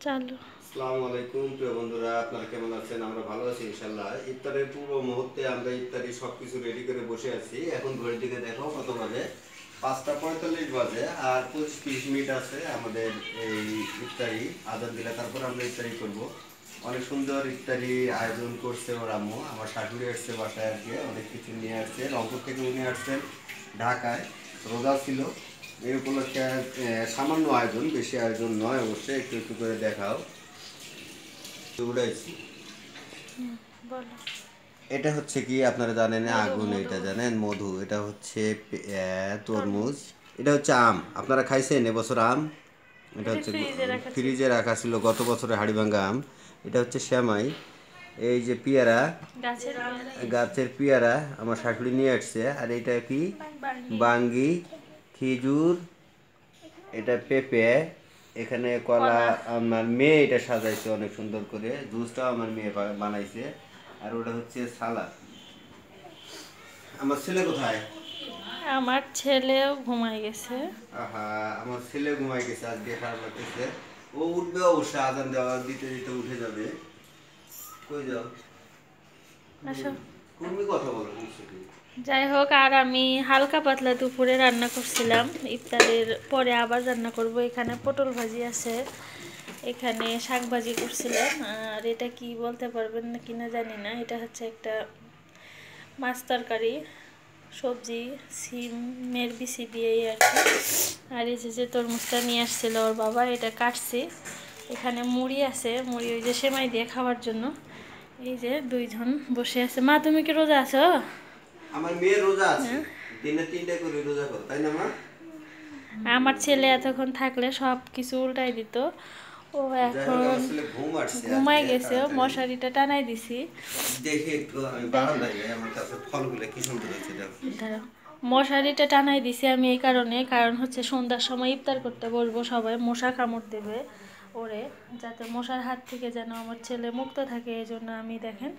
চালু। আসসালামু আলাইকুম প্রিয় বন্ধুরা, আপনারা কেমন আছেন? আমরা ভালো আছি ইনশাআল্লাহ। ইফতারের পূর্ব মুহূর্তে আমরা ইফতারি সবকিছু রেডি করে বসে আছি। এখন ঘড়ির দিকে দেখো কত বাজে, 5টা 45 বাজে, আর 25-30 মিনিট আছে আমাদের এই ইফতারি আজান দিলে তারপর আমরা ইফতারি করব। অনেক সুন্দর ইফতারি আয়োজন করছে ওর আম্মু। আমার শাশুড়ি আসছে বাসায়, আর কি অনেক কিছু নিয়ে আসছে। রংপুর থেকে উনি আসছেন ঢাকায়, রোজা ছিল। এই উপলক্ষে সামান্য আয়োজন, বেশি আয়োজন নয় অবশ্যই, একটু একটু করে দেখাও। উড়াইছি। বলো। এটা হচ্ছে কি আপনারা জানেন? মধু আগুন, মধু এটা জানেন? মধু। এটা হচ্ছে তরমুজ। তরমুজ। এটা হচ্ছে আম। আপনারা খাইছেন এবছর আম? এটা এটা হচ্ছে ফ্রিজে রাখা ছিল। ফ্রিজে রাখা ছিল গত বছরে হাড়িভাঙ্গা আম। এটা হচ্ছে শ্যামাই। এই যে পেয়ারা, গাছের পেয়ারা। গাছের পেয়ারা আমার শাশুড়ি নিয়ে আসছে। আর এটা কি? বাঙ্গি। বাঙ্গি, খেজুর, এটা পেঁপে, এখানে কলা। কলা। আমার মেয়ে এটা সাজাইছে অনেক সুন্দর করে, জুসটাও আমার মেয়ে বানাইছে। আর ওটা হচ্ছে সালাদ। আমার ছেলে কোথায়? আমার ছেলেও ঘুমাই গেছে। আহা, আমার ছেলে ঘুমাই গেছে, আজকে খারাপ লাগতেছে। ও উঠবে অবশ্যই, আজান দেওয়া দিতে দিতে উঠে যাবে। কই যাও? আসো। তুমি কথা বলো নিশ্চয়ই। যাই হোক, আর আমি হালকা পাতলা দুপুরে রান্না করছিলাম। ইফতারের পরে আবার রান্না করব। এখানে পটল ভাজি আছে, এখানে শাক ভাজি করছিলাম। আর এটা কি বলতে পারবেন না কিনা জানি না, এটা হচ্ছে একটা মাছ তরকারি, সবজি, সিমের বিচি দিয়েই আর কি। আর এই যে তরমুজটা নিয়ে আসছিল ওর বাবা, এটা কাটছি। এখানে মুড়ি আছে, মুড়ি ওই যে সেমাই দিয়ে খাওয়ার জন্য। এই যে দুইজন বসে আছে। মা, তুমি কি রোজা আছো? আমার মেয়ে রোজা আছে, হ্যাঁ। দিনে 3টা করে রোজা করো, তাই না মা? আমার ছেলে এতক্ষণ থাকলে সব কিছু উল্টাই দিত। ও যাই হোক, এখন আমার ছেলে ঘুম আসছে ঘুমাই আজকে গেছে, তাড়াতাড়ি। মশারিটা টানাই দিছি। দেখি একটু আমি দেখ, বারান্দায় যাই, আমার কাছে ফলগুলো কি সুন্দর হয়েছে দেখো। দাঁড়াও। মশারিটা টানাই দিছি আমি এই কারণে, কারণ হচ্ছে সন্ধ্যার সময় ইফতার করতে বসবো, সবাই মশা কামড় দেবে ওরে, যাতে মশার হাত থেকে যেন আমার ছেলে মুক্ত থাকে। এই জন্য আমি দেখেন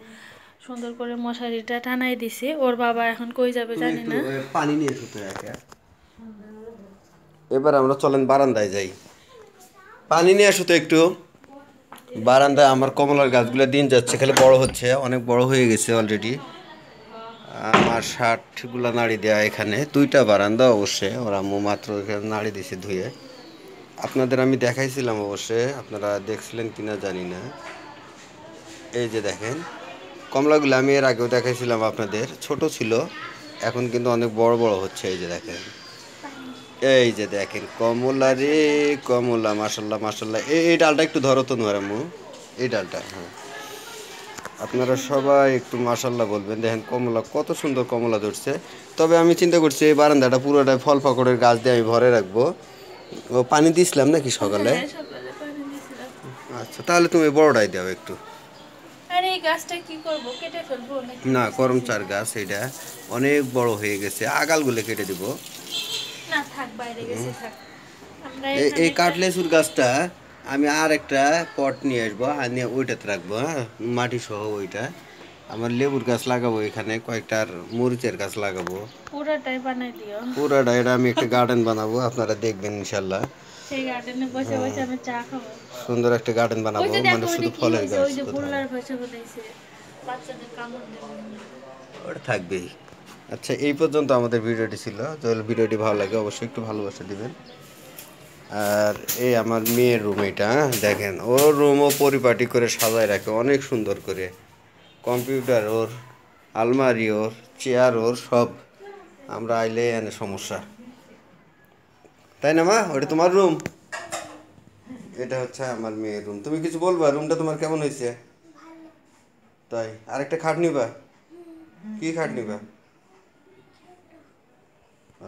সুন্দর করে মশারিটা টানাই দিছি। ওর বাবা এখন কই যাবে তুমি জানি একটু না। পানি নিয়ে এসো তো একা। এবার আমরা চলেন বারান্দায় যাই, পানি নিয়ে আসো তো একটু। বারান্দায় আমার কমলার গাছগুলো দিন যাচ্ছে, খালি বড় হচ্ছে, অনেক বড় হয়ে গেছে অলরেডি। আমার শার্টগুলো নাড়ি দেওয়া এখানে 2টা বারান্দা অবশ্যই, ওর আম্মু মাত্র এখানে নাড়ি দিছে ধুয়ে। আপনাদের আমি দেখাইছিলাম অবশ্যই, আপনারা দেখছিলেন কিনা জানি না। এই যে দেখেন কমলাগুলো, আমি এর আগেও দেখাইছিলাম আপনাদের, ছোট ছিল, এখন কিন্তু অনেক বড় বড় হচ্ছে। এই যে দেখেন, এই যে দেখেন কমলা রে, মাশাআল্লাহ। কমলা, মাশাল্লাহ মাশাল্লাহ। এই ডালটা একটু ধরো তো নোয়ারামু, এই ডালটা। হ্যাঁ, কি আপনারা সুন্দর। সবাই একটু মাশাল্লাহ বলবেন। দেখেন কমলা, কত সুন্দর কমলা ধরছে। তবে আমি চিন্তা করছি এই বারান্দাটা পুরোটাই ফল পাকড়ের গাছ দিয়ে আমি ভরে রাখবো। ও পানি দিছিলাম নাকি সকালে? হ্যাঁ, সকালে পানি দিয়েছিলাম। আচ্ছা, তাহলে তুমি বড়টাই দাও একটু। আর এই গাছটা কি করব, কেটে ফেলবো নাকি না, বুঝতেছি করমচার না। গাছ এটা, অনেক বড় হয়ে গেছে, আগালগুলো কেটে দিব। না থাক, বাইরে গেছে থাক। আমরা এই এখানে এই একটা। কাঠলেচুর গাছটা আমি আর একটা পট নিয়ে আসবো, আর নিয়ে ওইটাতে রাখবো। হ্যাঁ, মাটি সহ ওইটা। আমার লেবুর গাছ লাগাবো এখানে, কয়েকটা আর মরিচের গাছ লাগাবো। পুরোটাই বানাই দিও। পুরাটা এটা আমি একটা গার্ডেন বানাবো, আপনারা দেখবেন ইনশাল্লাহ। সেই গার্ডেনে বসে বসে আমি চা খাবো। সুন্দর একটা গার্ডেন ওই বানাবো, যে মানে দেখো ওইটা শুধু কি ফলের হয়েছে, গাছ ওই যে কোথাও। গোল্লার বসে বলেছে বাচ্চাদের কামড় দেবে। ওটা থাকবেই। আচ্ছা, এই পর্যন্ত আমাদের ভিডিওটি ছিল। যদি ভিডিওটি ভালো লাগে অবশ্যই একটু ভালোবাসা দিবেন। আর এই আমার মেয়ের রুম, এটা দেখেন, ওর রুমও পরিপাটি করে সাজায় রাখে অনেক সুন্দর করে। কম্পিউটার ওর, আলমারি ওর, চেয়ার ওর, সব। আমরা আইলে এনে সমস্যা, তাই না মা? ওটা তোমার রুম, এটা হচ্ছে আমার মেয়ের রুম। তুমি কিছু বলবা? রুমটা তোমার কেমন হয়েছে? তাই আরেকটা খাট নিবা? কি খাট নিবা?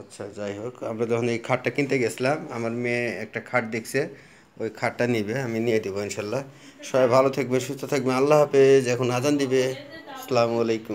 আচ্ছা, যাই হোক, আমরা যখন এই খাটটা কিনতে গেছিলাম, আমার মেয়ে একটা খাট দেখছে, ওই খাটটা নিবে, আমি নিয়ে দেবো ইনশাল্লাহ। সবাই ভালো থাকবে, সুস্থ থাকবে, আল্লাহ হাফেজ। এখন আজান দিবে। আসসালামু আলাইকুম।